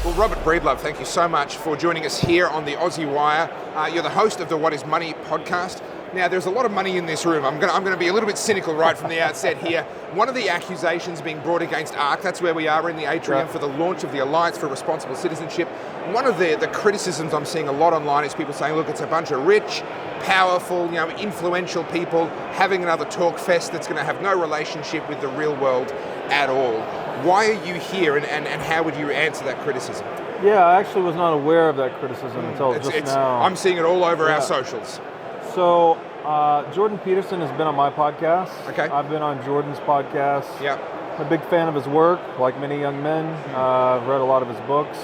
Well, Robert Breedlove, thank you so much for joining us here on the Aussie Wire. You're the host of the What is Money podcast. Now, there's a lot of money in this room. I'm going to be a little bit cynical right from the outset here. One of the accusations being brought against ARC, that's where we are in the atrium for the launch of the Alliance for Responsible Citizenship. One of the criticisms I'm seeing a lot online is people saying, look, it's a bunch of rich, powerful, influential people having another talk fest that's going to have no relationship with the real world at all. Why are you here, and how would you answer that criticism? Yeah, I actually was not aware of that criticism until just now. I'm seeing it all over our socials. So, Jordan Peterson has been on my podcast. Okay. I've been on Jordan's podcast. Yeah. I'm a big fan of his work, like many young men. I've read a lot of his books.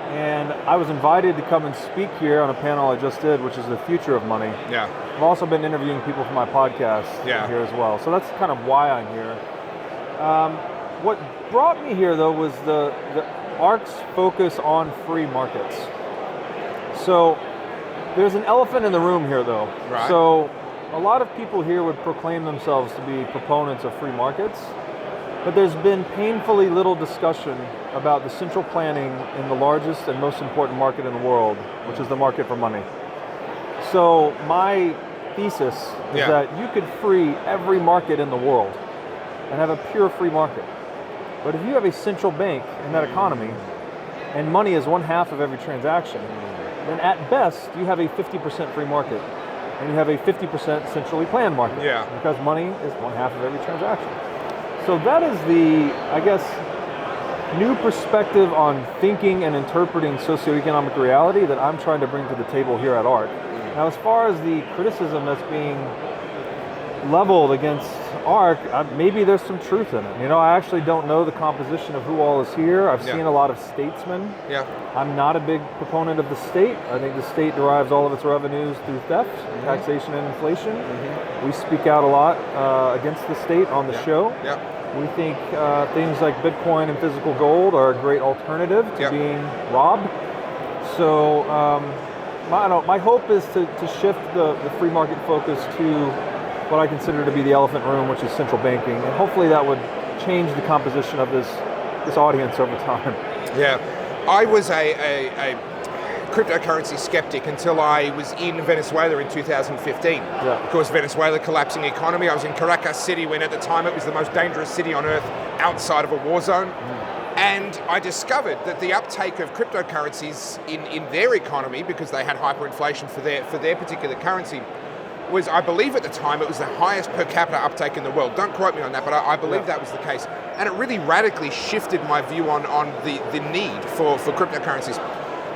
And I was invited to come and speak here on a panel I just did, which is the future of money. Yeah. I've also been interviewing people for my podcast here as well. So that's kind of why I'm here. What brought me here, though, was the ARC's focus on free markets. So there's an elephant in the room here, though. Right. So a lot of people here would proclaim themselves to be proponents of free markets, but there's been painfully little discussion about the central planning in the largest and most important market in the world, which is the market for money. So my thesis is that you could free every market in the world and have a pure free market. But if you have a central bank in that economy, and money is 1/2 of every transaction, then at best you have a 50% free market, and you have a 50% centrally planned market. Yeah. Because money is 1/2 of every transaction. So that is the, I guess, new perspective on thinking and interpreting socioeconomic reality that I'm trying to bring to the table here at ARC. Now, as far as the criticism that's being leveled against ARC, maybe there's some truth in it. I actually don't know the composition of who all is here. I've seen a lot of statesmen. Yeah. I'm not a big proponent of the state. I think the state derives all of its revenues through theft, taxation, and inflation. We speak out a lot against the state on the show. Yeah. We think things like Bitcoin and physical gold are a great alternative to being robbed. So my hope is to shift the free market focus to what I consider to be the elephant room, which is central banking, and hopefully that would change the composition of this audience over time. Yeah, I was a cryptocurrency skeptic until I was in Venezuela in 2015. Of course, Venezuela collapsing economy. I was in Caracas City when at the time it was the most dangerous city on earth outside of a war zone. And I discovered that the uptake of cryptocurrencies in their economy, because they had hyperinflation for their particular currency, was, I believe at the time, it was the highest per capita uptake in the world. Don't quote me on that, but I believe that was the case. And it really radically shifted my view on the need for cryptocurrencies.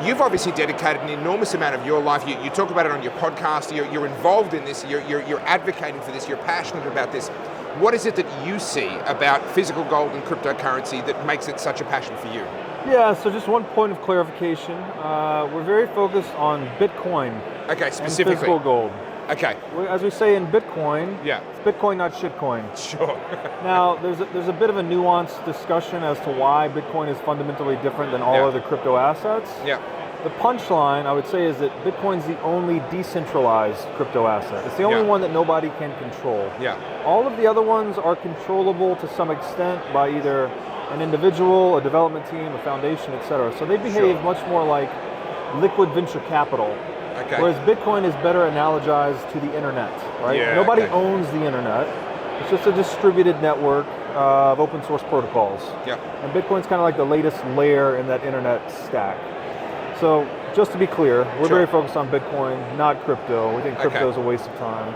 You've obviously dedicated an enormous amount of your life. You talk about it on your podcast. You're involved in this. You're advocating for this. You're passionate about this. What is it that you see about physical gold and cryptocurrency that makes it such a passion for you? Yeah, so just one point of clarification. We're very focused on Bitcoin specifically. And physical gold. Okay. As we say in Bitcoin, it's Bitcoin, not shitcoin. Sure. Now, there's a bit of a nuanced discussion as to why Bitcoin is fundamentally different than all other crypto assets. Yeah. The punchline, I would say, is that Bitcoin's the only decentralized crypto asset. It's the only one that nobody can control. Yeah. All of the other ones are controllable to some extent by either an individual, a development team, a foundation, etc. So they behave much more like liquid venture capital. Okay. Whereas Bitcoin is better analogized to the internet, right? Yeah, Nobody owns the internet. It's just a distributed network of open source protocols. Yeah. And Bitcoin's kind of like the latest layer in that internet stack. So just to be clear, we're very focused on Bitcoin, not crypto. We think crypto is a waste of time.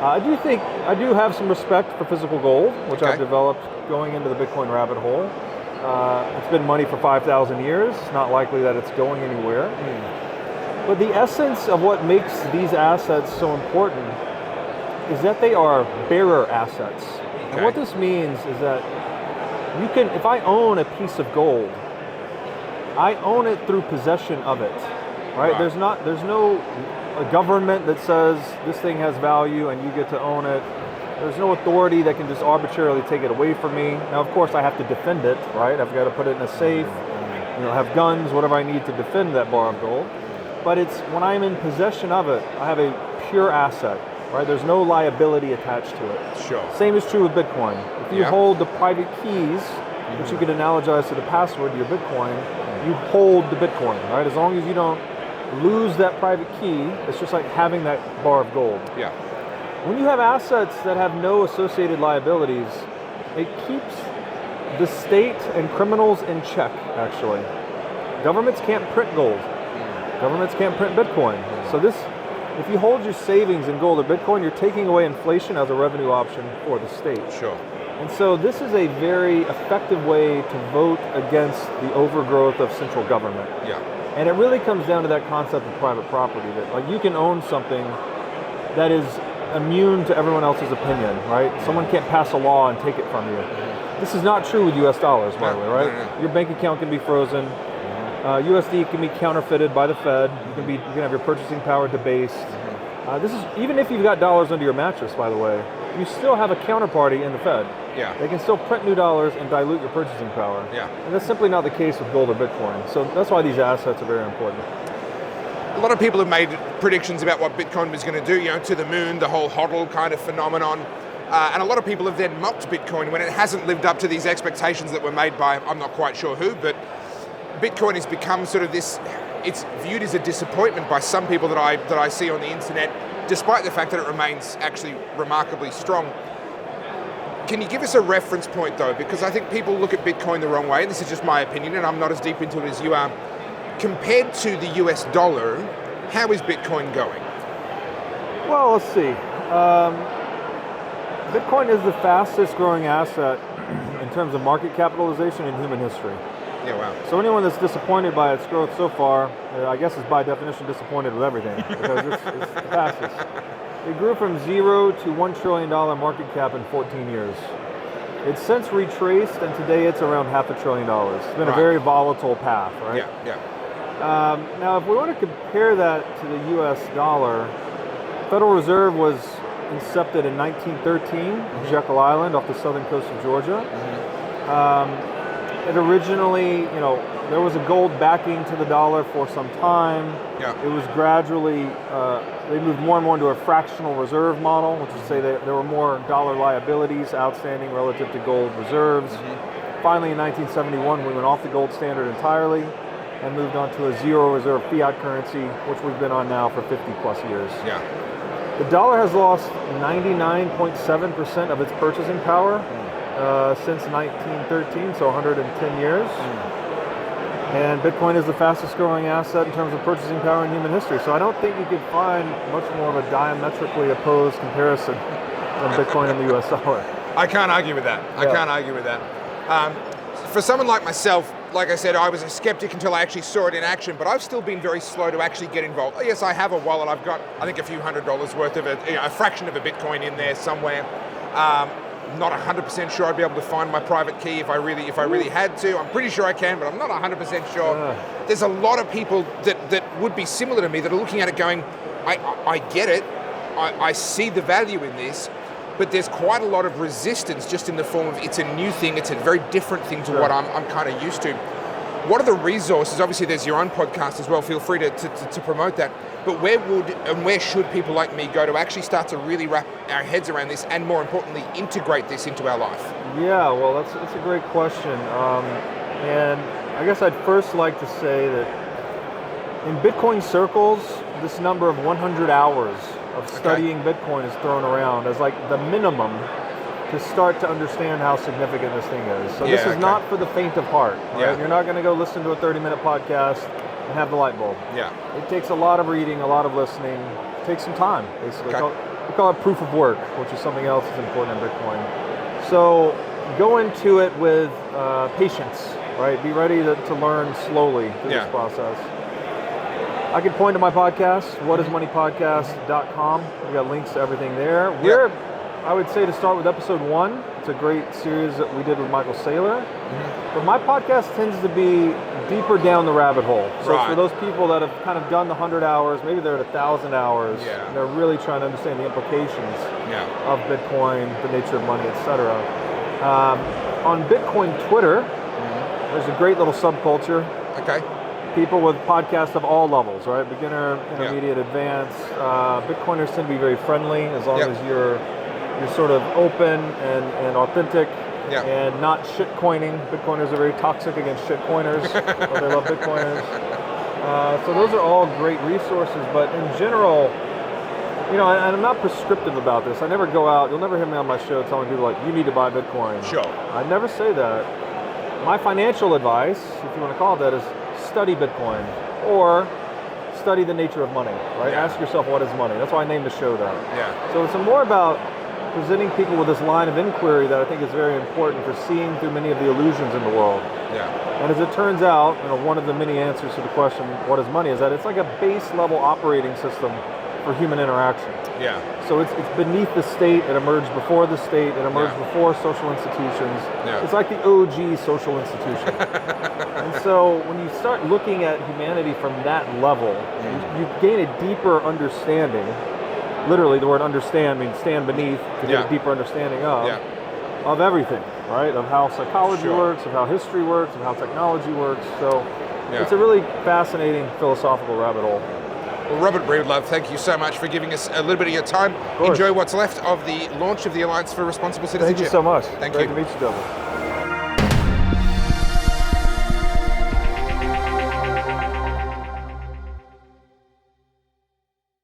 I do have some respect for physical gold, which I've developed going into the Bitcoin rabbit hole. It's been money for 5,000 years. It's not likely that it's going anywhere. But the essence of what makes these assets so important is that they are bearer assets. And what this means is that if I own a piece of gold, I own it through possession of it, right? There's no government that says this thing has value and you get to own it. There's no authority that can just arbitrarily take it away from me. Now, of course, I have to defend it, right? I've got to put it in a safe, have guns, whatever I need to defend that bar of gold. But it's when I'm in possession of it, I have a pure asset, right? There's no liability attached to it. Sure. Same is true with Bitcoin. If you hold the private keys, which you could analogize to the password to your Bitcoin, you hold the Bitcoin, right? As long as you don't lose that private key, it's just like having that bar of gold. Yeah. When you have assets that have no associated liabilities, it keeps the state and criminals in check, actually. Governments can't print gold. Governments can't print Bitcoin. So if you hold your savings in gold or Bitcoin, you're taking away inflation as a revenue option for the state. Sure. And so this is a very effective way to vote against the overgrowth of central government. Yeah. And it really comes down to that concept of private property, that like you can own something that is immune to everyone else's opinion, right? Someone can't pass a law and take it from you. This is not true with US dollars, by the way, right? No. Your bank account can be frozen. USD can be counterfeited by the Fed. You can have your purchasing power debased. This is even if you've got dollars under your mattress, by the way, you still have a counterparty in the Fed. Yeah. They can still print new dollars and dilute your purchasing power. Yeah. And that's simply not the case with gold or Bitcoin. So that's why these assets are very important. A lot of people have made predictions about what Bitcoin was going to do, to the moon, the whole HODL kind of phenomenon. And a lot of people have then mocked Bitcoin when it hasn't lived up to these expectations that were made by, I'm not quite sure who, but Bitcoin has become sort of this, it's viewed as a disappointment by some people that I see on the internet, despite the fact that it remains actually remarkably strong. Can you give us a reference point though? Because I think people look at Bitcoin the wrong way, and this is just my opinion, and I'm not as deep into it as you are. Compared to the US dollar, how is Bitcoin going? Well, let's see. Bitcoin is the fastest growing asset in terms of market capitalization in human history. Yeah, wow. So anyone that's disappointed by its growth so far, I guess is by definition disappointed with everything, because it's the fastest. It grew from 0 to $1 trillion market cap in 14 years. It's since retraced, and today it's around $500 billion. It's been a very volatile path, right? Yeah. Now, if we want to compare that to the US dollar, Federal Reserve was incepted in 1913 in Jekyll Island off the southern coast of Georgia. It originally, there was a gold backing to the dollar for some time. Yeah. It was gradually, they moved more and more into a fractional reserve model, which is say that there were more dollar liabilities outstanding relative to gold reserves. Finally, in 1971, we went off the gold standard entirely and moved on to a zero reserve fiat currency, which we've been on now for 50 plus years. Yeah. The dollar has lost 99.7% of its purchasing power since 1913, so 110 years. And Bitcoin is the fastest growing asset in terms of purchasing power in human history. So I don't think you could find much more of a diametrically opposed comparison than Bitcoin and the US dollar. I can't argue with that. I can't argue with that. For someone like myself, like I said, I was a skeptic until I actually saw it in action, but I've still been very slow to actually get involved. Oh, yes, I have a wallet. I've got, I think, a few $100s worth of it, a fraction of a Bitcoin in there somewhere. Not 100% sure I'd be able to find my private key if I really had to. I'm pretty sure I can, but I'm not 100% sure. There's a lot of people that would be similar to me that are looking at it going, I get it. I see the value in this. But there's quite a lot of resistance just in the form of it's a new thing, it's a very different thing to what I'm kind of used to. What are the resources? Obviously there's your own podcast as well, feel free to promote that. But where should people like me go to actually start to really wrap our heads around this and more importantly, integrate this into our life? Yeah, well that's a great question. And I guess I'd first like to say that in Bitcoin circles, this number of 100 hours of studying Bitcoin is thrown around as like the minimum to start to understand how significant this thing is. So this is not for the faint of heart, right? Yeah. You're not going to go listen to a 30-minute podcast and have the light bulb. Yeah. It takes a lot of reading, a lot of listening. It takes some time, basically. We call it proof of work, which is something else that's important in Bitcoin. So go into it with patience, right? Be ready to learn slowly through this process. I can point to my podcast, whatismoneypodcast.com. We got links to everything there. I would say to start with episode 1. It's a great series that we did with Michael Saylor. But my podcast tends to be deeper down the rabbit hole. So for those people that have kind of done the 100 hours, maybe they're at 1,000 hours, and they're really trying to understand the implications of Bitcoin, the nature of money, etc. On Bitcoin Twitter, there's a great little subculture. People with podcasts of all levels, right? Beginner, intermediate, advanced. Bitcoiners tend to be very friendly as long as you're sort of open and authentic. and not shitcoining. Bitcoiners are very toxic against shitcoiners, but they love Bitcoiners. So those are all great resources, but in general, and I'm not prescriptive about this. I never go out, you'll never hear me on my show telling people like, you need to buy Bitcoin. Sure. I never say that. My financial advice, if you want to call it that, is study Bitcoin or study the nature of money, right? Yeah. Ask yourself, what is money? That's why I named the show that. Yeah. So it's more about presenting people with this line of inquiry that I think is very important for seeing through many of the illusions in the world. Yeah. And as it turns out, one of the many answers to the question, what is money, is that it's like a base level operating system for human interaction. Yeah. So it's beneath the state, it emerged before the state, it emerged before social institutions. Yeah. It's like the OG social institution. And so when you start looking at humanity from that level, you gain a deeper understanding. Literally, the word understand means stand beneath, to get a deeper understanding of everything, right? Of how psychology works, of how history works, of how technology works. So it's a really fascinating philosophical rabbit hole. Well, Robert Breedlove, thank you so much for giving us a little bit of your time. Enjoy what's left of the launch of the Alliance for Responsible Citizenship. Thank you so much. Thank Great you. to meet you, Topher.